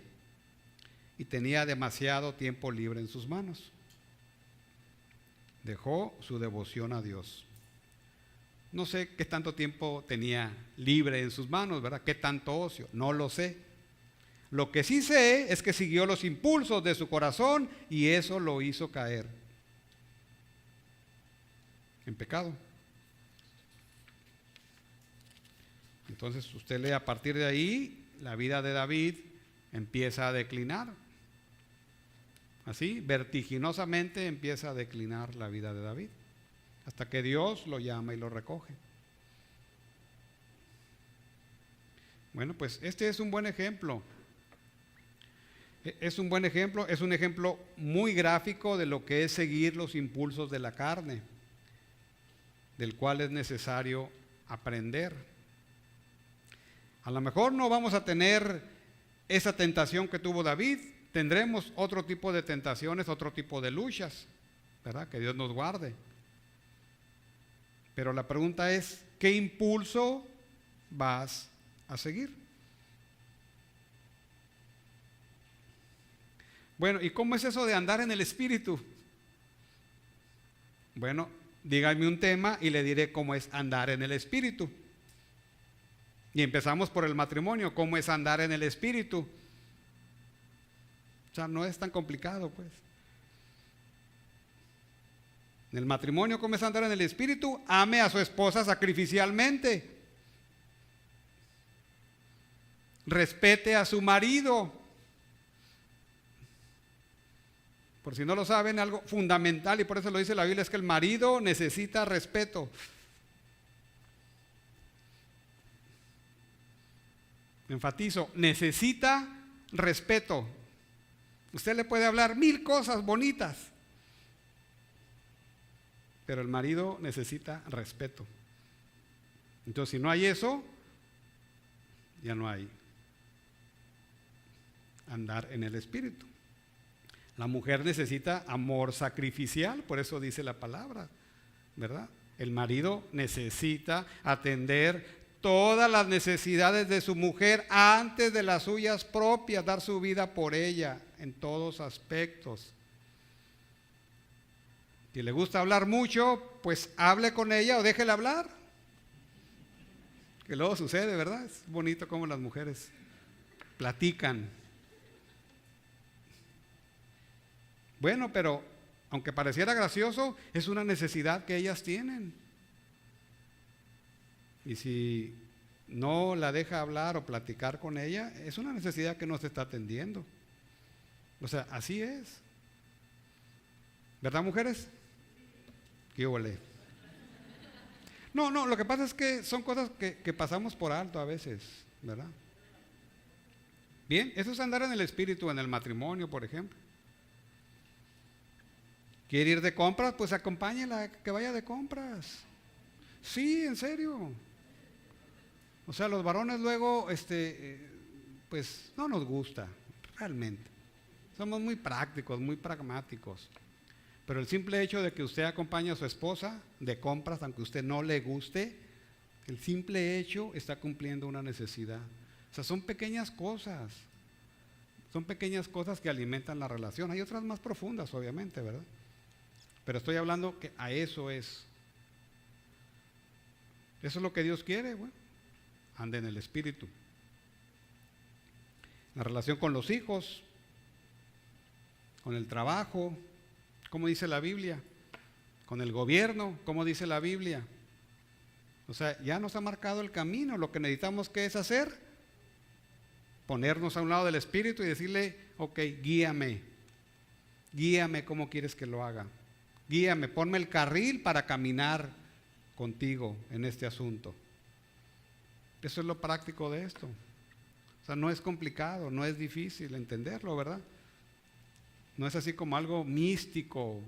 y tenía demasiado tiempo libre en sus manos. Dejó su devoción a Dios. No sé qué tanto tiempo tenía libre en sus manos, ¿verdad? ¿Qué tanto ocio? No lo sé. Lo que sí sé es que siguió los impulsos de su corazón y eso lo hizo caer en pecado. Entonces usted lee, a partir de ahí la vida de David empieza a declinar. Así, vertiginosamente empieza a declinar la vida de David, hasta que Dios lo llama y lo recoge. Bueno, pues este es un buen ejemplo. Es un buen ejemplo, es un ejemplo muy gráfico de lo que es seguir los impulsos de la carne, del cual es necesario aprender. A lo mejor no vamos a tener esa tentación que tuvo David, tendremos otro tipo de tentaciones, otro tipo de luchas, ¿verdad? Que Dios nos guarde. Pero la pregunta es, ¿qué impulso vas a seguir? Bueno, ¿y cómo es eso de andar en el Espíritu? Bueno, díganme un tema y le diré cómo es andar en el Espíritu. Y empezamos por el matrimonio. ¿Cómo es andar en el Espíritu? O sea, no es tan complicado, pues. En el matrimonio, ¿cómo es andar en el Espíritu? Ame a su esposa sacrificialmente. Respete a su marido. Por si no lo saben, algo fundamental, y por eso lo dice la Biblia, es que el marido necesita respeto. Enfatizo, necesita respeto. Usted le puede hablar 1000 cosas bonitas, pero el marido necesita respeto. Entonces, si no hay eso, ya no hay andar en el Espíritu. La mujer necesita amor sacrificial, por eso dice la palabra, ¿verdad? El marido necesita atender todas las necesidades de su mujer antes de las suyas propias, dar su vida por ella en todos aspectos. Si le gusta hablar mucho, pues hable con ella o déjele hablar. Que luego sucede, ¿verdad? Es bonito cómo las mujeres platican. Bueno, pero aunque pareciera gracioso, es una necesidad que ellas tienen. Y si no la deja hablar o platicar con ella, es una necesidad que no se está atendiendo. O sea, así es. ¿Verdad, mujeres? ¿Qué huele? No, lo que pasa es que son cosas que pasamos por alto a veces, ¿verdad? Bien, eso es andar en el Espíritu, en el matrimonio, por ejemplo. ¿Quiere ir de compras? Pues acompáñela, que vaya de compras. Sí, en serio. O sea, los varones luego, pues no nos gusta, realmente. Somos muy prácticos, muy pragmáticos. Pero el simple hecho de que usted acompañe a su esposa de compras, aunque a usted no le guste, El simple hecho está cumpliendo una necesidad. O sea, son pequeñas cosas. Son pequeñas cosas que alimentan la relación. Hay otras más profundas, obviamente, ¿verdad? Pero estoy hablando que a eso es. Eso es lo que Dios quiere, güey. Ande en el Espíritu. La relación con los hijos, con el trabajo, ¿cómo dice la Biblia? Con el gobierno, ¿cómo dice la Biblia? O sea, ya nos ha marcado el camino. Lo que necesitamos, ¿qué es hacer? Ponernos a un lado del Espíritu y decirle, ok, guíame. Guíame cómo quieres que lo haga. Guíame, ponme el carril para caminar contigo en este asunto. Eso es lo práctico de esto. O sea, no es complicado, no es difícil entenderlo, ¿verdad? No es así como algo místico,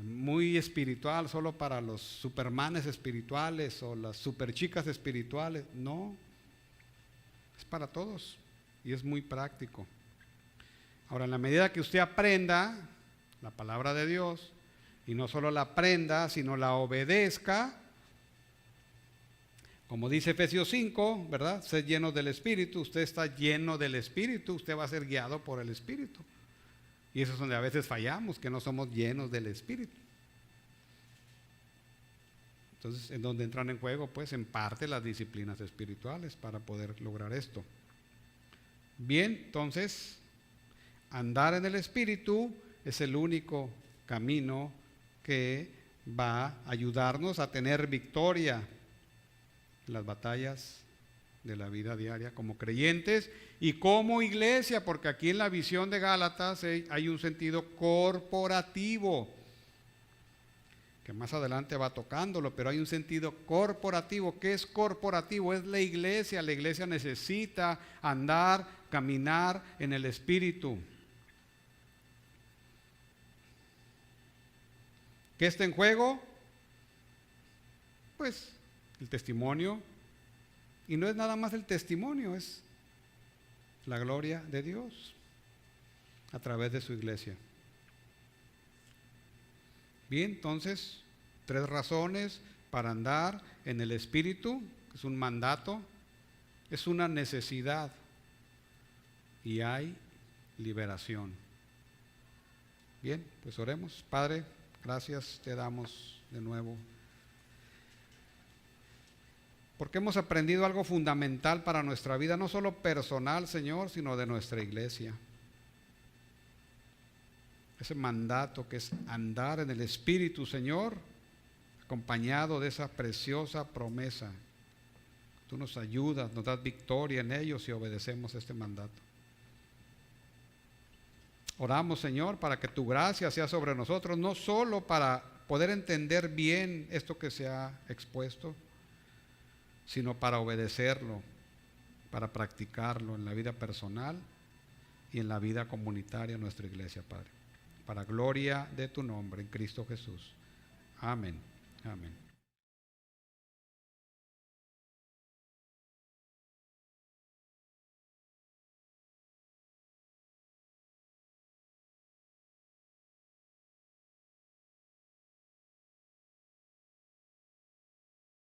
muy espiritual, solo para los supermanes espirituales o las superchicas espirituales. No, es para todos y es muy práctico. Ahora, en la medida que usted aprenda la palabra de Dios, y no solo la aprenda, sino la obedezca, como dice Efesios 5, ¿verdad? Sed llenos del Espíritu. Usted está lleno del Espíritu, usted va a ser guiado por el Espíritu. Y eso es donde a veces fallamos, que no somos llenos del Espíritu. Entonces, en donde entran en juego, pues, en parte las disciplinas espirituales para poder lograr esto. Bien, entonces, andar en el Espíritu es el único camino que va a ayudarnos a tener victoria en las batallas de la vida diaria como creyentes y como iglesia, porque aquí en la visión de Gálatas hay un sentido corporativo, que más adelante va tocándolo, pero hay un sentido corporativo. ¿Qué es corporativo? Es la iglesia. La iglesia necesita andar, caminar en el Espíritu. ¿Qué está en juego? Pues el testimonio. Y no es nada más el testimonio, es la gloria de Dios a través de su iglesia. Bien, entonces, 3 razones para andar en el Espíritu. Es un mandato, es una necesidad y hay liberación. Bien, pues oremos. Padre, gracias te damos de nuevo, porque hemos aprendido algo fundamental para nuestra vida, no solo personal, Señor, sino de nuestra iglesia. Ese mandato que es andar en el Espíritu, Señor, acompañado de esa preciosa promesa. Tú nos ayudas, nos das victoria en ellos si obedecemos este mandato. Oramos, Señor, para que tu gracia sea sobre nosotros, no solo para poder entender bien esto que se ha expuesto, sino para obedecerlo, para practicarlo en la vida personal y en la vida comunitaria de nuestra iglesia, Padre. Para gloria de tu nombre, en Cristo Jesús. Amén. Amén.